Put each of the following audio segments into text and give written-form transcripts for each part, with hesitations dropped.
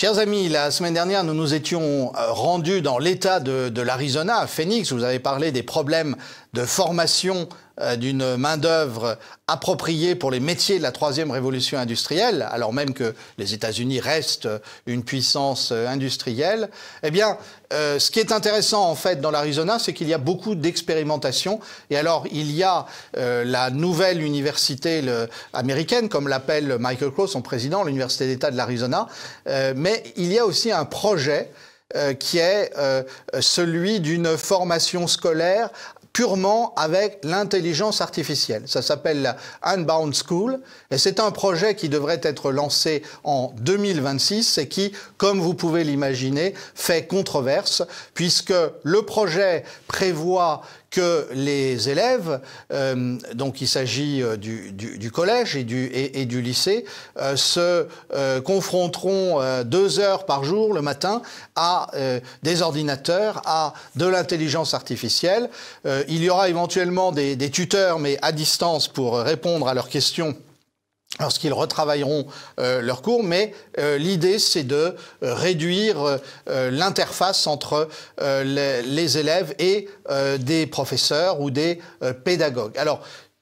Chers amis, la semaine dernière, nous nous étions rendus dans l'État de l'Arizona, à Phoenix. Vous avez parlé des problèmes de formation d'une main-d'œuvre appropriée pour les métiers de la troisième révolution industrielle, alors même que les États-Unis restent une puissance industrielle. Eh bien, ce qui est intéressant en fait dans l'Arizona, c'est qu'il y a beaucoup d'expérimentation. Et alors, il y a la nouvelle université américaine, comme l'appelle Michael Crow, son président, l'Université d'État de l'Arizona. Mais il y a aussi un projet qui est celui d'une formation scolaire purement avec l'intelligence artificielle. Ça s'appelle la Unbound School et c'est un projet qui devrait être lancé en 2026 et qui, comme vous pouvez l'imaginer, fait controverse puisque le projet prévoit que les élèves, donc il s'agit du collège et du lycée, se confronteront 2 heures par jour le matin à des ordinateurs, à de l'intelligence artificielle. Il y aura éventuellement des tuteurs, mais à distance, pour répondre à leurs questions lorsqu'ils retravailleront leurs cours, mais l'idée c'est de réduire l'interface entre les élèves et des professeurs ou des pédagogues. Alors,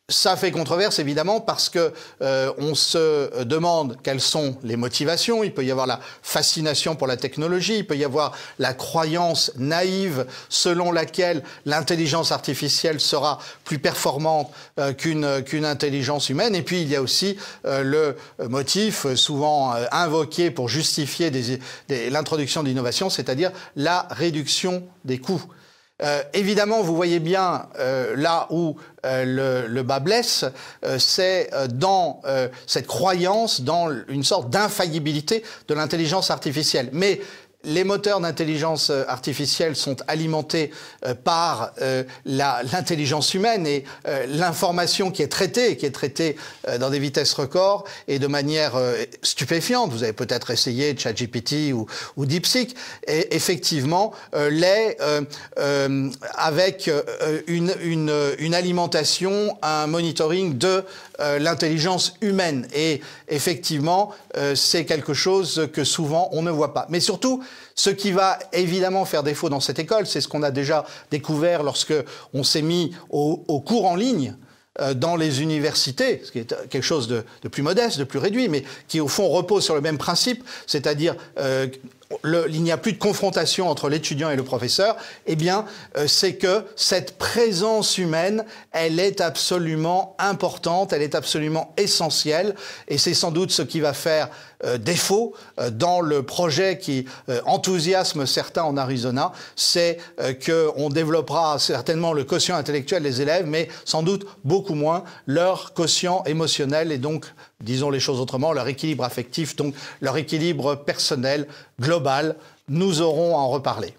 ça fait controverse évidemment parce que on se demande quelles sont les motivations. Il peut y avoir la fascination pour la technologie, il peut y avoir la croyance naïve selon laquelle l'intelligence artificielle sera plus performante qu'une intelligence humaine. Et puis il y a aussi le motif souvent invoqué pour justifier l'introduction d'innovation, c'est-à-dire la réduction des coûts. Évidemment, vous voyez bien là où le bas blesse, c'est dans cette croyance dans une sorte d'infaillibilité de l'intelligence artificielle. Mais les moteurs d'intelligence artificielle sont alimentés par l'intelligence humaine et l'information qui est traitée dans des vitesses records et de manière stupéfiante. Vous avez peut-être essayé ChatGPT ou DeepSeek. Et effectivement, avec une alimentation, un monitoring de l'intelligence humaine. Et effectivement, c'est quelque chose que souvent on ne voit pas. Mais surtout, ce qui va évidemment faire défaut dans cette école, c'est ce qu'on a déjà découvert lorsque on s'est mis au cours en ligne dans les universités, ce qui est quelque chose de plus modeste, de plus réduit, mais qui au fond repose sur le même principe, c'est-à-dire il n'y a plus de confrontation entre l'étudiant et le professeur, eh bien, c'est que cette présence humaine, elle est absolument importante, elle est absolument essentielle, et c'est sans doute ce qui va faire défaut dans le projet qui enthousiasme certains en Arizona, c'est qu'on développera certainement le quotient intellectuel des élèves, mais sans doute beaucoup moins leur quotient émotionnel et donc, disons les choses autrement, leur équilibre affectif, donc leur équilibre personnel, global. Nous aurons à en reparler.